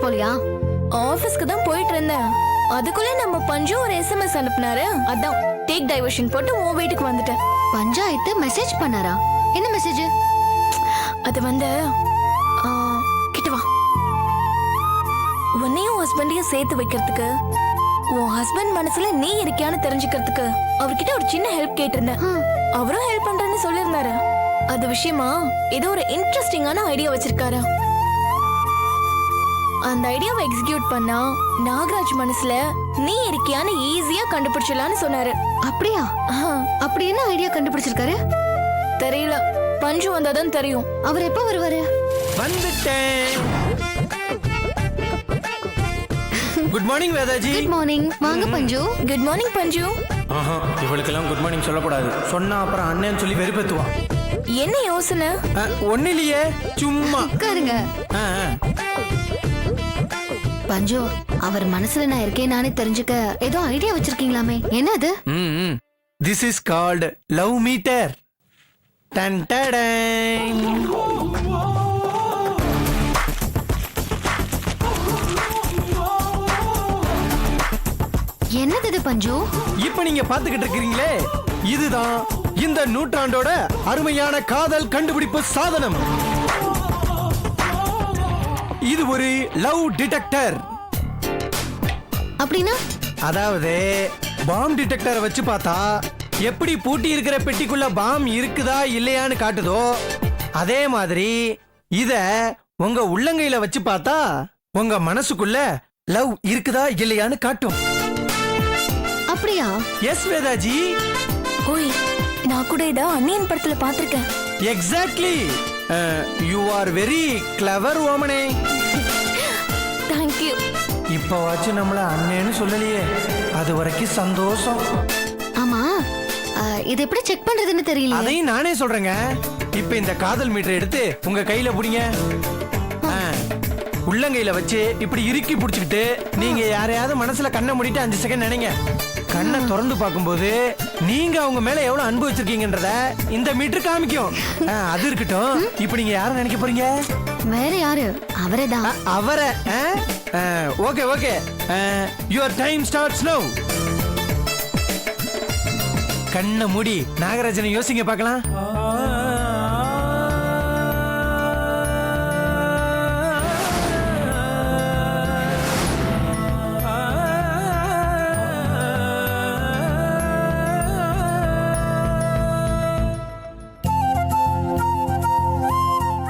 போலியா? ஆபீஸ்க்கு தான் போயிட்டு இருந்தேன். அதுக்குள்ள நம்ம பஞ்சு ஒரு எஸ்எம்எஸ் அனுப்புனாரு. அதான் டேக் டைவர்ஷன் போட்டு உன் வீட்டுக்கு வந்துட்டேன். பஞ்சாயத்து மெசேஜ் பண்ணாரா? என்ன மெசேஜ்? அது வந்து கிட்ட வா. உன்னையும் ஹஸ்பண்டையும் சேர்த்து வைக்கிறதுக்கு, உன் ஹஸ்பண்ட் மனசுல நீ இருக்கியான்னு தெரிஞ்சுக்கிறதுக்கு அவர்கிட்ட ஒரு சின்ன ஹெல்ப் கேட்டிருந்தேன். அவரும் ஹெல்ப் பண்றேன்னு சொல்லிருந்தாரு. அது விஷயமா ஏதோ ஒரு இன்ட்ரெஸ்டிங்கான ஐடியா வச்சிருக்காரு. அந்த ஐடியாவை எக்ஸிக்யூட் பண்ணா நாகராஜ் மனசுல நீ இருக்கியான்னு ஈஸியா கண்டுபிடிச்சலான்னு சொன்னாரு. அப்படியா? அப்படி என்ன ஐடியா கண்டுபிடிச்சிருக்காரு? தெரியல, பஞ்சு வந்தாதான் தெரியும். அவர் எப்ப வருவாரு? வந்துட்டேன். Good morning Vedaji. Good morning. வாங்க பஞ்சு. குட் மார்னிங் பஞ்சு. இவளுக்கெல்லாம் குட் மார்னிங் சொல்லக்கூடாது. சொன்னா அப்புறம் அண்ணன் சொல்லி வெறுப்பேத்துவா. என்ன யோசனை? ஒண்ணு இல்லையே, சும்மா உட்காருங்க. பஞ்சு, அவர் மனசுல நான் இருக்கேன் நானே தெரிஞ்சுக்க ஏதோ ஐடியா வச்சிருக்கீங்களாமே, என்ன அது? This is called love meter. டன் டடன். என்னது இது பஞ்சு? இப்ப நீங்க பாத்துக்கிட்டு இருக்கீங்களே, இதுதான் இந்த நூற்றாண்டோட அருமையான காதல் கண்டுபிடிப்பு சாதனம். இது ஒரு லவ் டிடெக்டர். அப்படின்னா? அதாவது பாம் டிடெக்டரை வச்சு பார்த்தா எப்படி பூட்டி இருக்கிற பெட்டிக்குள்ள பாம் இருக்குதா இல்லையான்னு காட்டுதோ, அதே மாதிரி இத உங்க உள்ளங்கையில வச்சு பார்த்தா உங்க மனசுக்குள்ள லவ் இருக்குதா இல்லையான்னு காட்டும். அப்படியா? எஸ் வேதாஜி. ஓய், நான் கூட இத அன்னியன் படத்துல பாத்திருக்கேன். Exactly. You are very clever ஓமனே. Thank you. இப்பவாச்சும் நம்மள அண்ணேன்னு சொல்லலையே, அது வரைக்கும் சந்தோஷம். ஆமா, இது எப்படி செக் பண்றதுன்னு தெரியல. அதையும் நானே சொல்றேங்க. இப்ப இந்த காதல் மீட்டர் எடுத்து உங்க கையில புடிங்க. உள்ளங்கையில வச்சு இப்படி இறுக்கி புடிச்சுக்கிட்டு நீங்க யாரையாவது மனசுல கண்ணை மூடிட்டு 5 செகண்ட் நினைங்க. கண்ணை திறந்து பார்க்கும்போது நீங்க அவங்க மேல எவ்வளவு அன்பு வச்சிருக்கீங்கன்றத இந்த மீட்டர் காமிக்கும். அது இருக்கட்டும், இப்ப நீங்க யாரை நினைக்க போறீங்க? வேற யாரு? அவரேதான். அவரை. Okay okay, your time starts now. கண்ணை மூடி நாகராஜனை யோசிங்க பார்க்கலாம்.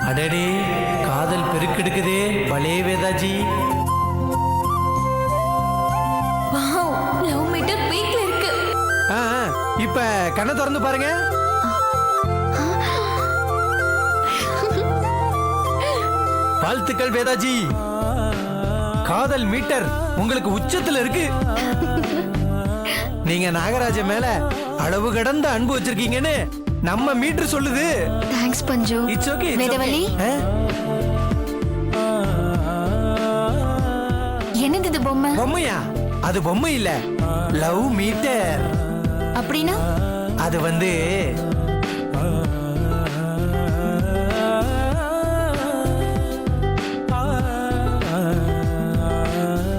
அடடே, காதல் பெருக்கெடுக்குதே பலே வேதாஜி. வாவ், லவ் மீட்டர் பீக்ல இருக்கு. இப்ப கண்ணை திறந்து பாருங்க. வாழ்த்துக்கள் வேதாஜி, காதல் மீட்டர் உங்களுக்கு உச்சத்துல இருக்கு. நீங்க நாகராஜ மேல அளவு கடந்த அன்பு வச்சிருக்கீங்கன்னு நம்ம மீட்டர் சொல்லுது. தேங்க்ஸ் பஞ்சு. It's okay. வேதவள்ளி, என்னது இது பொம்மை? பொம்மையா? அது பொம்மை இல்ல, லவ் மீட்டர். அப்படின்னா? அது வந்து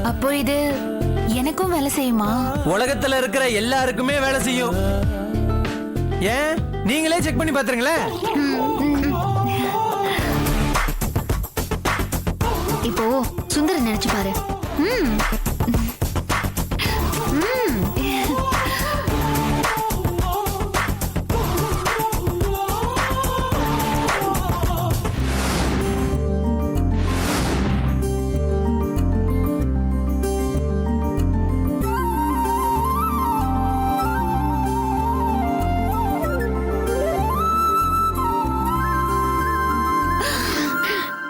அப்போ இது எனக்கும் வேலை செய்யுமா? உலகத்துல இருக்கிற எல்லாருக்குமே வேலை செய்யும். ஏன் நீங்களே செக் பண்ணி பாத்துருங்களே. இப்போ சுந்தர நினைச்சு பாரு.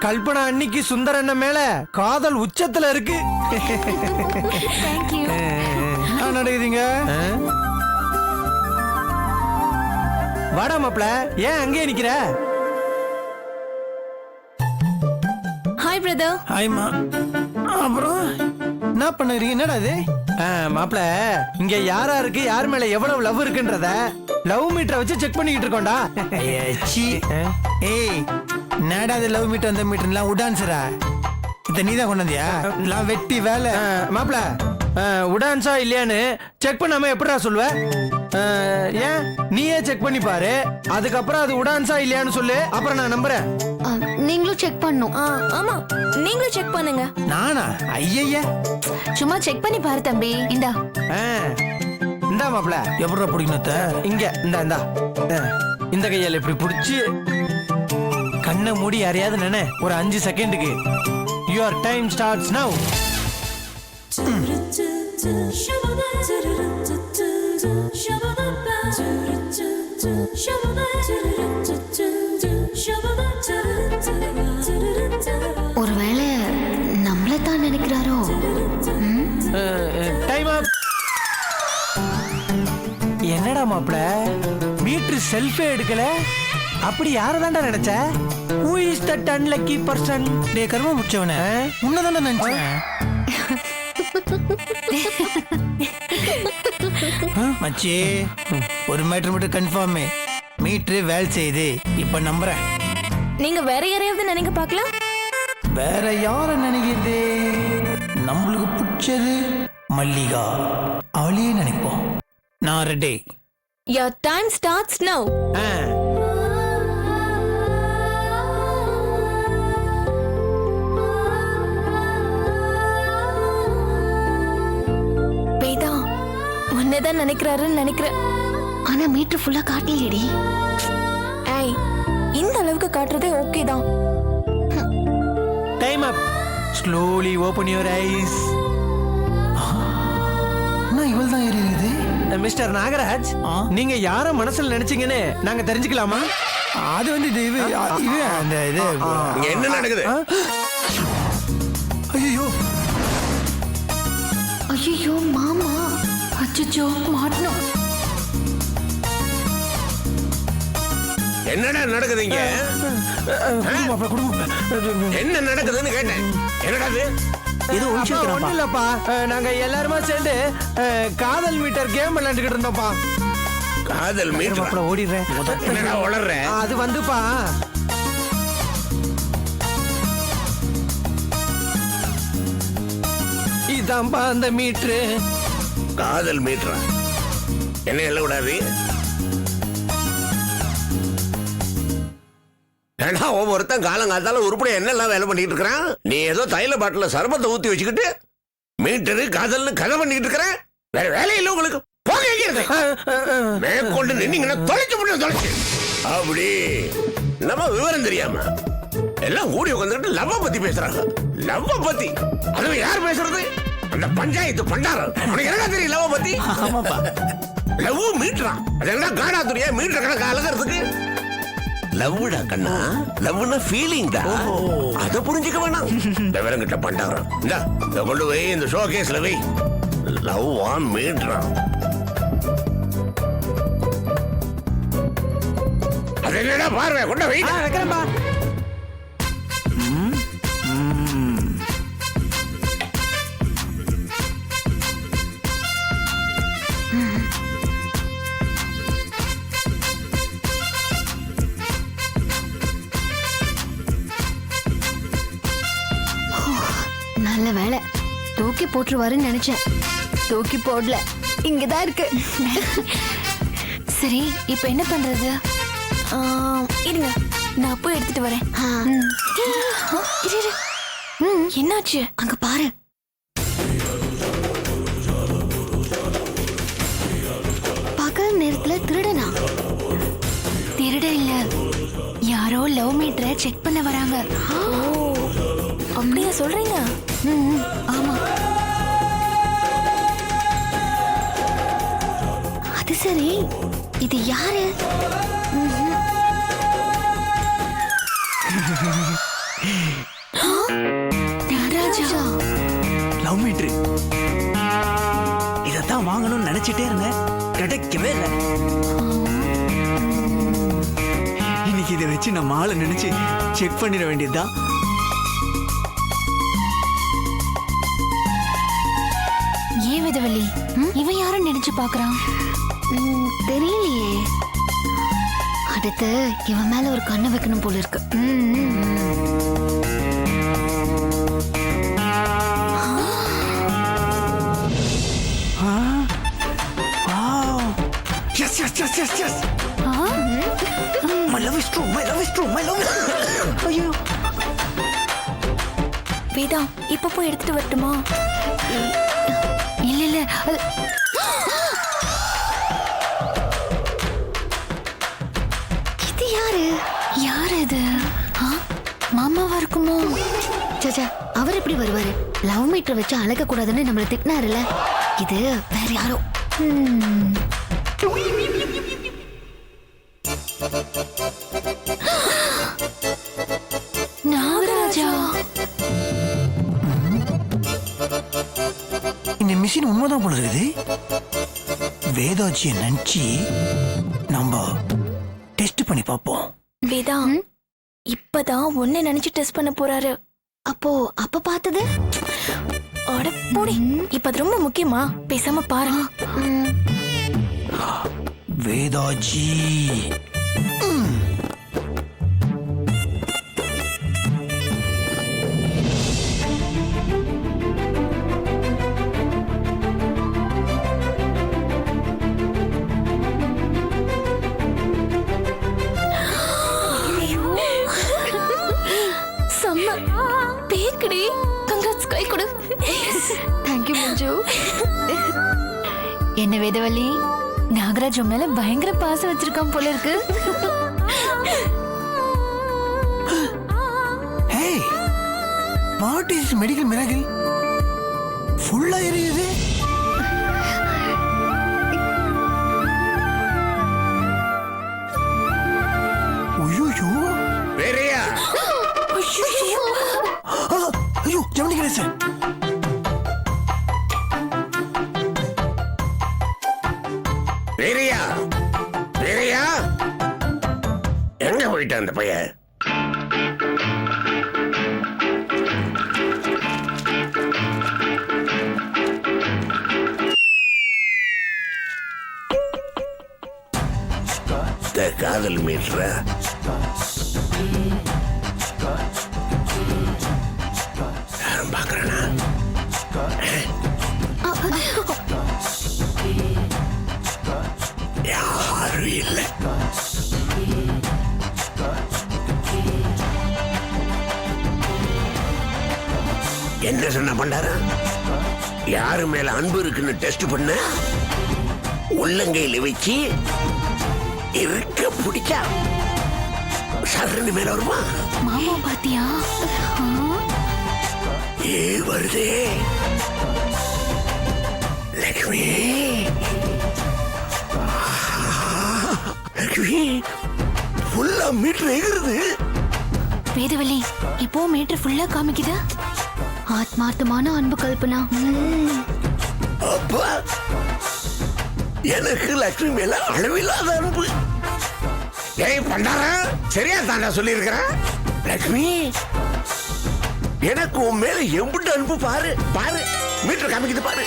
கல்பனா அன்னைக்கு சுந்தர அண்ணன் மேல காதல் உச்சத்துல இருக்கு. நடக்குதுங்க. வாடா மாப்ள, ஏன் அங்கே நிக்கிற? Hi brother. ஹாய்மா. அப்புறம் என்ன பண்ணுறீங்க? என்னடா இது? மாப்ள, இங்க யாராருக்கு யார் மேல எவ்வளவு லவ் இருக்குன்றத லவ் மீட்டரை வச்சு செக் பண்ணிக்கிட்டு இருக்கோம்டா. ஏய், என்னடா இது லவ் மீட்டர் அந்த மீட்டர்லாம் உடான்சரா? இத நீதான் கொண்டு வந்தியா? நான் வெட்டி வேலை. மாப்பிள உடான்ஸா இல்லையான்னு செக் பண்ணாம எப்படிடா சொல்லுவ? ஏன் நீயே செக் பண்ணி பாரு, அதுக்கப்புறம் அது உடான்ஸா இல்லையான்னு சொல்லு, அப்புறம் நான் நம்புறேன். நீங்களும் செக் பண்ணும். ஆமா நீங்களும் செக் பண்ணுங்க. நானா? ஐயய்ய, சும்மா செக் பண்ணி பாரு தம்பி. இந்தா இந்தா மாப்பிள. எப்படா பிடிக்கணுத்த? இங்க இந்தா இந்த கையால இப்படி புடிச்சு கண்ணை மூடி யாரையாவது நினை ஒரு 5 செகண்டுக்கு. Your time starts now. ஒருவேளை நம்மள தான் நினைக்கிறாரோ? டைம் அப். என்னடா மாப்பிள மீட்டர் செல்ஃபே எடுக்கல? அப்படி யாரதான்டா நினைச்ச? Who is that unlucky person? டேய் கர்ம முடிச்சவனே, உன்னதானே நினைச்சேன். மச்சி, ஒரு மீட்டர் மட்டும் கன்ஃபார்ம். மீட்டர் வேலை செய்யுது, இப்ப நம்புறேன். நீங்க வேற யாரையாவது நினைக்க பார்க்கலாம். வேற யார நினைக்கிறது? நம்மளுக்கு பிடிச்சது மல்லிகா, அவளையே நினைப்போம். நான் ready. Your time starts now. Veda உன்னதான் நினைக்கிறாருன்னு நினைக்கிறேன். ஆனா மீட்டர் ஃபுல்லா காட்டலையேடி. ஏய், இந்த அளவுக்கு காட்டுறதே ஓகே தான். Time up. Slowly open your eyes. நான் இவள் தான் எரியுது. மிஸ்டர் நாகராஜ், நீங்க யார மனசுல நினைச்சீங்கன்னு நாங்க தெரிஞ்சுக்கலாமா? அது வந்து இது அந்த இது என்ன நடக்குது? ஐயோ ஐயோ மாமா, அச்சச்சோ மாட்டணும். என்னடா நடக்குது இங்க? என்ன நடக்குதுன்னு கேட்டேன். என்னடா இது? இது ஒண்ணு இல்லப்பா, நாங்க எல்லாருமா சேர்ந்து காதல் மீட்டர் கேம் விளையாண்டுக்கிட்டு இருந்தோம்ப்பா. காதல் மீட்டர் ஓடிடுறேன். என்னடா வளர்ற? அது வந்துப்பா, இதான்பா அந்த மீட்ரு. காதல் மீட்டரா? என்ன எல்ல விடாது? ஏன்னா ஒவ்வொருத்தன் காலங்காத்தால உருப்படியா என்னெல்லாம் வேலை பண்ணிட்டு இருக்கிறான். நீ ஏதோ தைல பாட்டில சர்பத்தை ஊத்தி வச்சுக்கிட்டு மீட்டரு காதல்னு கதை பண்ணிட்டு இருக்கிற. வேற வேலை இல்லை உங்களுக்கு. போக மேற்கொண்டு நின்னீங்கன்னா தொலைச்சு முடியும், தொலைச்சு. அப்படி நம்ம விவரம் தெரியாம எல்லாம் கூடி உட்காந்துட்டு லவ்வ பத்தி பேசுறாங்க. லவ்வ பத்தி அதுவும் யார் பேசுறது? அந்த பஞ்சாயத்து பண்டாரம். உனக்கு என்ன தெரியும் லவ்வ பத்தி? ஆமாப்பா, லவ் மீட்டரா? அது என்ன காடா துணியா மீட்டர் கணக்கு அழகிறதுக்கு? லவ்டா கண்ணா, லவ்னா ஃபீலிங் தான். அத புரிஞ்சுக்க வேணாம். விவரம் கிட்ட பண்டாரம். இந்த கொண்டு போய் இந்த ஷோ கேஸ்ல வை. Love on மீட்டரா? அது என்னடா பார்வை கொண்டு வை. வைக்கிறேன்பா. நல்ல வேலை, தூக்கி போட்டுருவாருன்னு நினைச்சேன். தூக்கி போடல, இங்கதான் இருக்கு. சரி, இப்ப என்ன பண்றது? இருங்க, நான் போய் எடுத்துட்டு வரேன். இரு, இரு. என்னாச்சு? அங்க பாரு. பகல் நேரத்துல திருடனா? திருட இல்ல, யாரோ லவ் மீட்டரை செக் பண்ண வராங்க. அப்படியா சொல்றீங்க? ஆமா. அது சரி, இது யாரு? ராஜா, லவ் மீட்ரு. இதத்தான் வாங்கணும்னு நினைச்சிட்டே இருந்தேன், கிடைக்கவே இல்லை. இன்னைக்கு இதை வச்சு நம்ம ஆளை நினைச்சு செக் பண்ணிட வேண்டியதுதான். ஏன் விதவள்ளி, இவன் யாரும் நினைச்சு பாக்குறான்? தெரியலையே. அடுத்து இவன் மேல ஒரு கண்ணு வைக்கணும் போல இருக்கு. My love is true. My love is true. My love is true. ஐயோ. வேதா இப்ப போய் எடுத்துட்டு வரட்டுமா? இல்ல இல்ல இது யாரு யாரு இது மாமாவா இருக்குமோ? சச்சா, அவர் எப்படி வருவாரு? லவ் மீட்டர் வச்சு அழைக்க கூடாதுன்னு நம்மள திட்டினாருல, இது வேற யாரோ. நாகராஜா, இந்த மிஷின் உண்மைதான் போல இருக்குது. வேதாஜியை நினைச்சு நம்ம டெஸ்ட் பண்ணி பார்ப்போம். வேதா இப்பதான் ஒன்னு நினைச்சு டெஸ்ட் பண்ண போறாரு. அப்ப பார்த்தது அட போடி, இப்ப அது ரொம்ப முக்கியமா? பேசாம பாரு. வேதாஜி செம்ம பேக்கடி. கங்க்ராட்ஸ், கை கொடு. தேங்க்யூ மஞ்சு. என்ன வேதவள்ளி, நாகராஜ் உன் மேல பயங்கர பாசம் வச்சிருக்கான் போல இருக்கு. Hey, what is medical miracle? ஃபுல்லா எரியுது. ஐயோ வேறையா? ஐயோ ஜெமினி கணேசன். வேறையா? வேறையா? எங்க போயிட்டான் அந்த பையன்? இந்த காதல் மீட்ரா யாரும் பாக்குறேனா? யாரும் இல்லை. என்ன சொன்ன பண்டாரா? யாரு மேல அன்பு இருக்குன்னு டெஸ்ட் பண்ண உள்ளங்கையில வச்சு இருக்க பிடிச்சா சரணு மேல வருமா? மாமா பாத்தியா? ஏ வருதே லக்ஷ்மி. லக்ஷ்மி ஃபுல்லா மீட்டர் எகிருது. வேதவள்ளி, இப்போ மீட்டர் ஃபுல்லா காமிக்குது. ஆத்மார்த்தமான அன்பு கல்பனா. அப்பா எனக்கு லக்ஷ்மி மேல அளவில்லாத அன்பு. ஏய் பண்டாரா, சரியா தாண்டா சொல்லி இருக்கிறேன். லக்ஷ்மி எனக்கு உன் மேல எம்பிட்டு அன்பு பாரு. பாரு மீட்டர் காமிக்குது பாரு.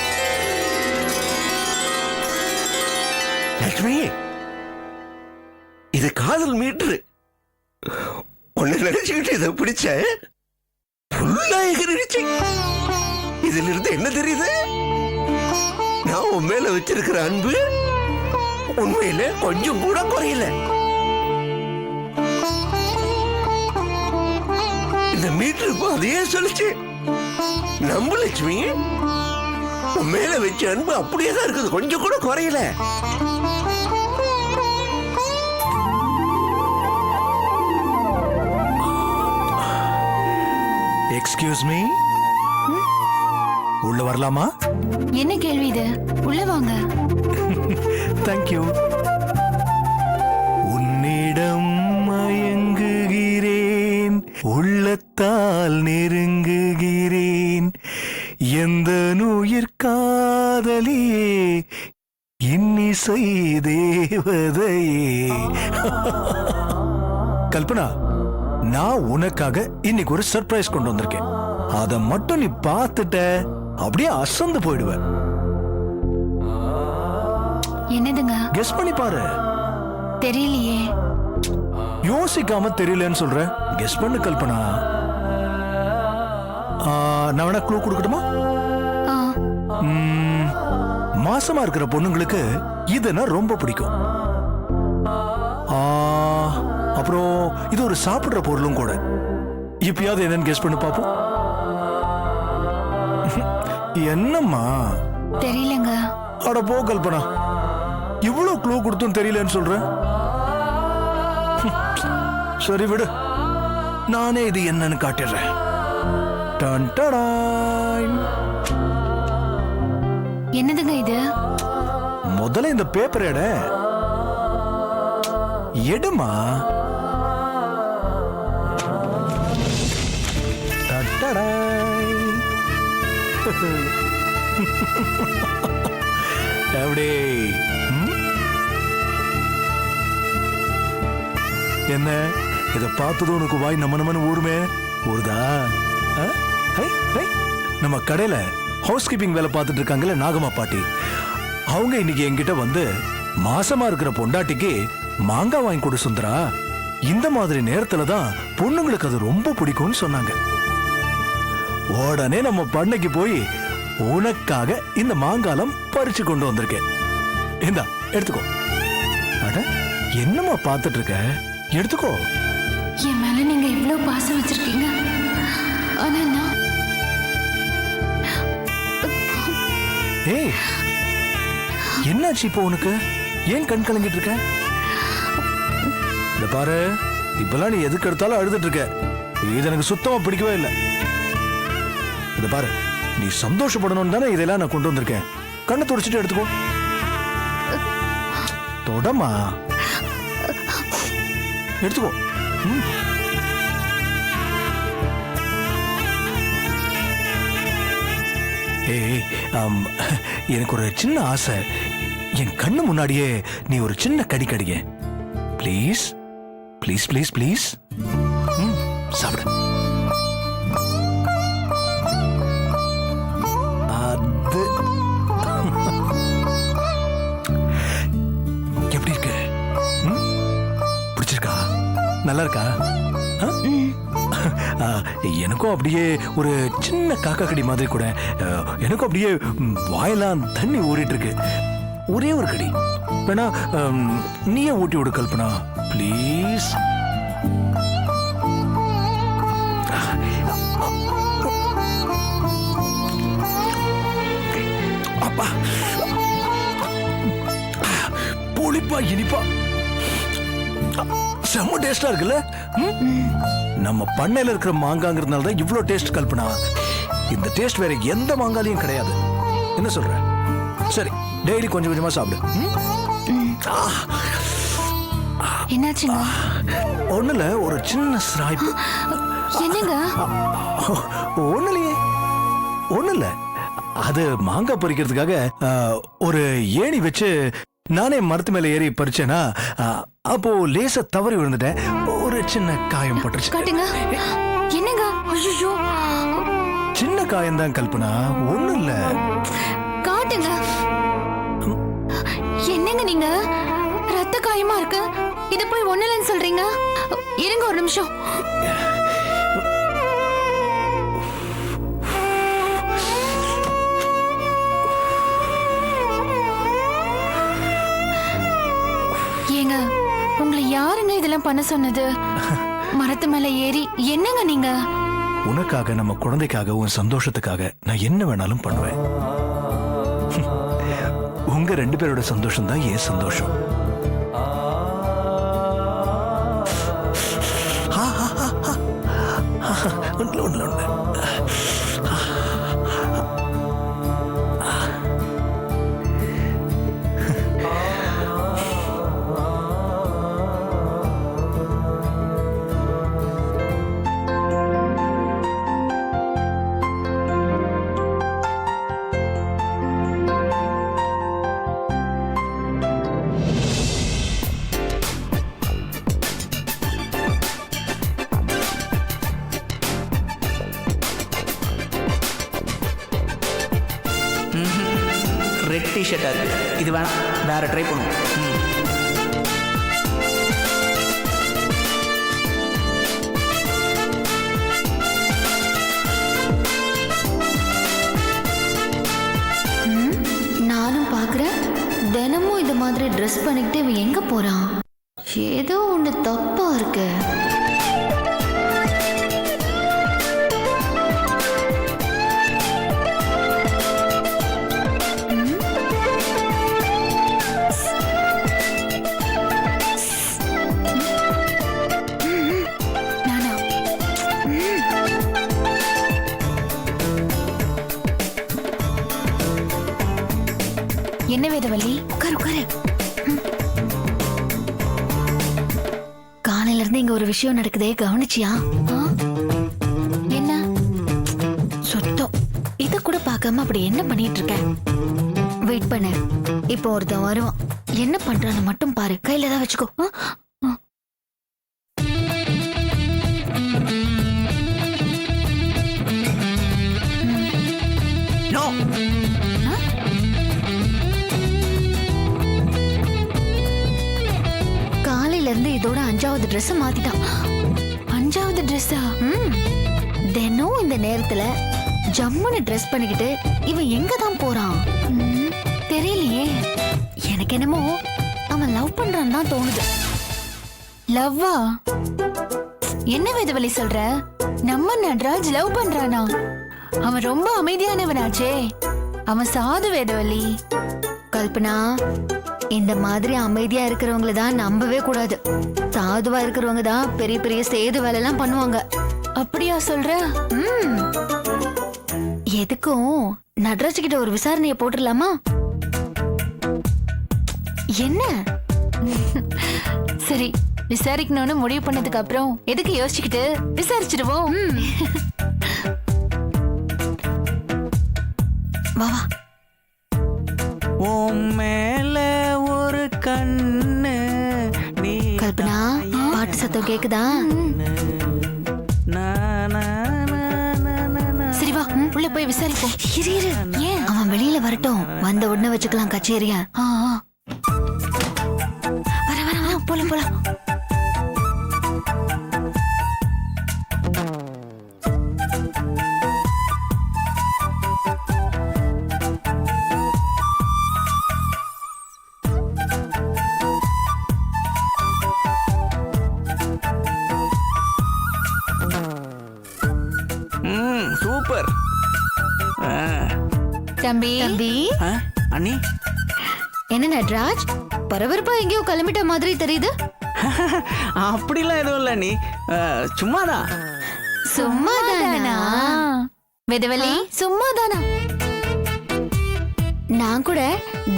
லக்ஷ்மி இது காதல் மீட்டர். உன்னை நினைச்சுக்கிட்டு இதை பிடிச்ச ஃபுல்லா எகிரிடுச்சு. இதுல இருந்து என்ன தெரியுது? நான் உன் மேல வச்சிருக்கிற அன்பு உண்மையில கொஞ்சம் கூட குறையல. இந்த மீட்டர் இப்போ அதையே சொல்லிச்சு. நம்பு லட்சுமி, உன் மேல வச்ச அன்பு அப்படியே தான் இருக்குது, கொஞ்சம் கூட குறையல. எக்ஸ்கியூஸ் மீ, உள்ள வரலாமா? என்ன கேள்வி இது? உள்ள வாங்க. தேங்க்யூ. உன்னிடம் மயங்குகிறேன், உள்ளத்தால் நெருங்குகிறேன், எந்த உயிர் காதலியே, இன்னிசை தேவதையே. கல்பனா, நான் உனக்காக இன்னைக்கு ஒரு சர்ப்ரைஸ் கொண்டு வந்திருக்கேன். அதை மட்டும் நீ பார்த்துட்ட அப்படியே அசந்து போயிடுவ. என்னதுங்க? கெஸ் பண்ணி பாரு. தெரியலையே. யோசிக்காம தெரியலன்னு சொல்ற. கெஸ் பண்ணு கல்பனா. நான் வேணா க்ளூ கொடுக்கட்டுமா? மாசமா இருக்கிற பொண்ணுங்களுக்கு இதுனா ரொம்ப பிடிக்கும். அப்புறம் இது ஒரு சாப்பிடுற பொருளும் கூட. இப்பயாவது என்னன்னு கெஸ் பண்ணி பாப்போம். என்னம்மா? தெரியலங்க. அட போ கல்பனா, இவ்வளவு க்ளூ கொடுத்தும் தெரியலன்னு சொல்ற. சரி விடு, நானே இது என்னன்னு காட்டிடுறேன். டன் டடாய். என்னதுங்க இது? முதல்ல இந்த பேப்பர் எடுமா. டடடாய். எப்படி? என்ன இத பார்த்ததும் உனக்கு வாய் நம்ம ஊருமே ஊருதா? நம்ம கடையில ஹவுஸ் கீப்பிங் வேலை பார்த்துட்டு இருக்காங்கல்ல நாகம்மா பாட்டி, அவங்க இன்னைக்கு என்கிட்ட வந்து மாசமா இருக்கிற பொண்டாட்டிக்கு மாங்காய் வாங்கி கொடு சுந்தரா, இந்த மாதிரி நேரத்துல தான் பொண்ணுங்களுக்கு அது ரொம்ப பிடிக்கும்னு சொன்னாங்க. உடனே நம்ம பண்ணைக்கு போய் உனக்காக இந்த மாங்காலம் பறிச்சு கொண்டு வந்திருக்கேன். இந்தா எடுத்துக்கோ. அட என்னம்மா பார்த்துட்டு இருக்க? எடுத்துக்கோ. என் மேல நீங்க இவ்வளவு பாசம் வச்சிருக்கீங்க, ஆனா நான் ஏய், என்னாச்சு இப்போ உனக்கு? ஏன் கண் கலங்கிட்டு இருக்க? இந்த பாரு, இப்பெல்லாம் நீ எதுக்கு எடுத்தாலும் அழுதுட்டு இருக்க. இது எனக்கு சுத்தமா பிடிக்கவே இல்லை. இந்த பாரு, நீ சந்தோஷப்படணும் தானே இதெல்லாம் நான் கொண்டு வந்திருக்கேன். கண்ணை துடைச்சிட்டு எடுத்துக்கோ. தொடமா, எடுத்துக்கோ. ஏய், எனக்கு ஒரு சின்ன ஆசை. என் கண்ணு முன்னாடியே நீ ஒரு சின்ன கடி கடிங்க. Please please please please. சாப்பிடு. அது எப்படி இருக்கு? பிடிச்சிருக்கா? நல்லா இருக்கா? எனக்கும் அப்படியே ஒரு சின்ன காக்கா கடி மாதிரி கூட. எனக்கும் அப்படியே வாயெல்லாம் தண்ணி ஊறிட்டு இருக்கு. ஒரே ஒரு கடி வேணா நீயே ஊட்டி விடு கல்பனா, ப்ளீஸ். அப்பா, புளிப்பா இனிப்பா செம்ம டேஸ்டா இருக்குல்ல? நம்ம பண்ணையில இருக்கிற மாங்காங்கிறதுனால தான் இவ்ளோ டேஸ்ட் கல்பனா. இந்த டேஸ்ட் வேற எந்த மாங்காலையும் கிடையாது. என்ன சொல்ற? சரி, டெய்லி கொஞ்சம் கொஞ்சமா சாப்பிடு. என்னாச்சுங்க? ஒண்ணுல ஒரு சின்ன ஸ்ராய்ப்பு. என்னங்க? ஒண்ணுலயே ஒண்ணுல, அது மாங்காய் பறிக்கிறதுக்காக ஒரு ஏணி வச்சு நானே மரத்து மேல ஏறி பறிச்சேனா, அப்போ லேசா தவறி விழுந்துட்டேன். ஒரு சின்ன காயம் பட்டுருச்சு. காட்டுங்க. என்னங்க? ஐயோ, சின்ன காயம் தான் கல்பனா, ஒண்ணும் இல்ல. காட்டுங்க. என்னங்க நீங்க? ரத்த காயமா இருக்கு, இத போய் ஒண்ணு இல்லைன்னு சொல்றீங்க. இருங்க ஒரு நிமிஷம். ஏங்க, உங்களை யாருங்க இதெல்லாம் பண்ண சொன்னது? மரத்து மேல ஏறி என்னங்க நீங்க? உனக்காக, நம்ம குழந்தைக்காக, உன் சந்தோஷத்துக்காக நான் என்ன வேணாலும் பண்ணுவேன். உங்க 2 பேரோட சந்தோஷம் தான் என் சந்தோஷம். ஒண்ணு ரெட் டிஷர்ட்டாக இருக்குது. இது வேணாம், வேறு ட்ரை பண்ணுவோம். நானும் பார்க்குறேன். தினமும் இந்த மாதிரி ட்ரெஸ் பண்ணிக்கிட்டு இவன் எங்க போறான்? ஏதோ ஒண்ணு தப்பா இருக்கு. நானா? என்ன வேதவள்ளி? உட்காரு உட்காரு. காலையில இருந்து இங்க ஒரு விஷயம் நடக்குதே, கவனிச்சியா? ஆ? என்ன? சுத்தம். இத கூட பார்க்காம அப்படி என்ன பண்ணிட்டு இருக்க? வெயிட் பண்ணு, இப்போ ஒருத்தன் வருவான். என்ன பண்றான்னு மட்டும் பாரு, கையில தான் வச்சுக்கோ. ஆ? ஆ. நோ காலையில இருந்து இதோட 5வது Dress மாத்திட்டான். 5வது ட்ரெஸ்ஸா? தினம் இந்த நேரத்துல ஜம்முன்னு ட்ரெஸ் பண்ணிக்கிட்டு இவன் எங்க தான் போறான்? தெரியலையே. எனக்கு என்னமோ அவன் லவ் பண்றான்னு தான் தோணுது. லவ்வா? என்ன வேதவள்ளி சொல்ற? நம்ம நட்ராஜ் லவ் பண்றானா? அவன் ரொம்ப அமைதியானவனாச்சே. அவன் சாது வேதவள்ளி. கல்பனா, இந்த மாதிரி அமைதியா இருக்கிறவங்கள தான் நம்பவே கூடாது. சாதுவா இருக்கிறவங்க தான் பெரிய பெரிய சேது வேலை எல்லாம் பண்ணுவாங்க. அப்படியா சொல்ற? ம். எதுக்கும் நடராஜ் கிட்ட ஒரு விசாரணையை போட்டுடலாமா? என்ன? சரி, விசாரிக்கணும்னு முடிவு பண்ணதுக்கு அப்புறம் எதுக்கு யோசிச்சுக்கிட்டு விசாரிச்சிடுவோம். வா வா. உன் மேல ஒரு கண்ணு நீ கல்பனா, பாட்டு சத்தம் கேக்குதா? சரி வா, உள்ள போய் விசாரிப்போம். இரு இரு. ஏன் அவன் வெளியில வரட்டும், வந்த உடனே வச்சுக்கலாம் கச்சேரியா. ஆ, ஆ. வர வர வர, போலாம் போலாம். சூப்பர். தம்பி, தம்பி, அண்ணி என்ன நடராஜ் பரபரப்பா எங்கேயோ கிளம்பிட்ட மாதிரி தெரியுது? அப்படிலாம் எதுவும் இல்லை நீ, சும்மாதான். சும்மாதானா? வேதவள்ளி சும்மாதானா? நான் கூட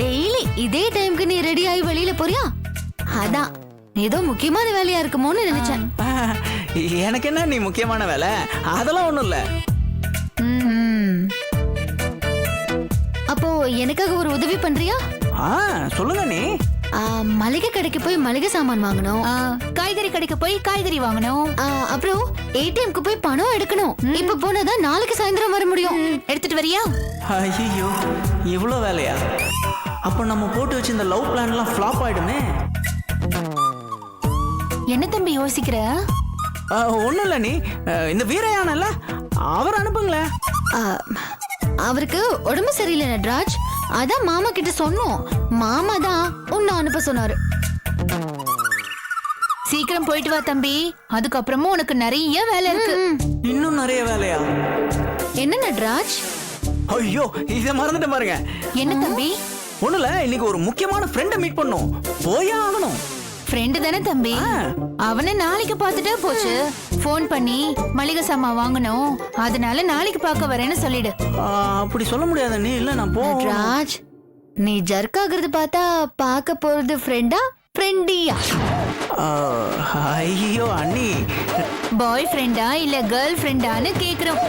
டெய்லி இதே டைம்க்கு நீ ரெடி ஆகி வெளியில போறியா? அதான் ஏதோ முக்கியமான வேலையா இருக்குமோன்னு நினைச்சேன். எனக்கு என்ன நீ முக்கியமான வேலை? அதெல்லாம் ஒண்ணும் இல்ல. அப்போ எனக்காக ஒரு உதவி பண்றியா? சொல்லுங்க நீ. மளிகை கடைக்கு போய் மளிகை சாமான் வாங்கணும். காய்கறி கடைக்கு போய் காய்கறி வாங்கணும். அப்புறம் ஏடிஎம்க்கு போய் பணம் எடுக்கணும். இப்ப போனாதான் நாளைக்கு சாயந்தரம் வர முடியும். எடுத்துட்டு வரியா? ஐயோ, இவ்வளோ வேலையா? அப்போ நம்ம போட்டு வச்சு இந்த லவ் பிளான்லாம் ஃப்ளாப் ஆயிடுமே. என்ன தம்பி யோசிக்கிற? ஒன்றும் இல்லை நீ, இந்த வீரையானல்ல அவர் அனுப்புங்களேன். அவருக்கு உடம்பு சரியில்லை நடராஜ், அதான் மாமா கிட்ட சொன்னோம். மாமா தான் உன்னை அனுப்ப சொன்னாரு. சீக்கிரம் போயிட்டு வா தம்பி, அதுக்கப்புறமும் உனக்கு நிறைய வேலை இருக்கு. இன்னும் நிறைய வேலையா? என்ன நடராஜ்? ஐயோ, இதை மறந்துட்டு பாருங்க. என்ன தம்பி? ஒண்ணுல, இன்னைக்கு ஒரு முக்கியமான ஃப்ரெண்டை மீட் பண்ணோம், போயே ஆகணும். ஃப்ரெண்டு தானே தம்பி, அவனை நாளைக்கு பார்த்துட்டே போச்சு. ஃபோன் பண்ணி மளிகை சாமான் வாங்கணும், அதனால நாளைக்கு பார்க்க வரேன்னு சொல்லிடு. அப்படி சொல்ல முடியாத நீ. இல்ல நான் நடராஜ், நீ ஜர்க் ஆகுறது பார்த்தா பார்க்க போறது ஃப்ரெண்டா ஃப்ரெண்டியா? ஐயோ அண்ணி, பாய் ஃப்ரெண்டா இல்ல கேர்ள் ஃப்ரெண்டான்னு கேக்குறோம்.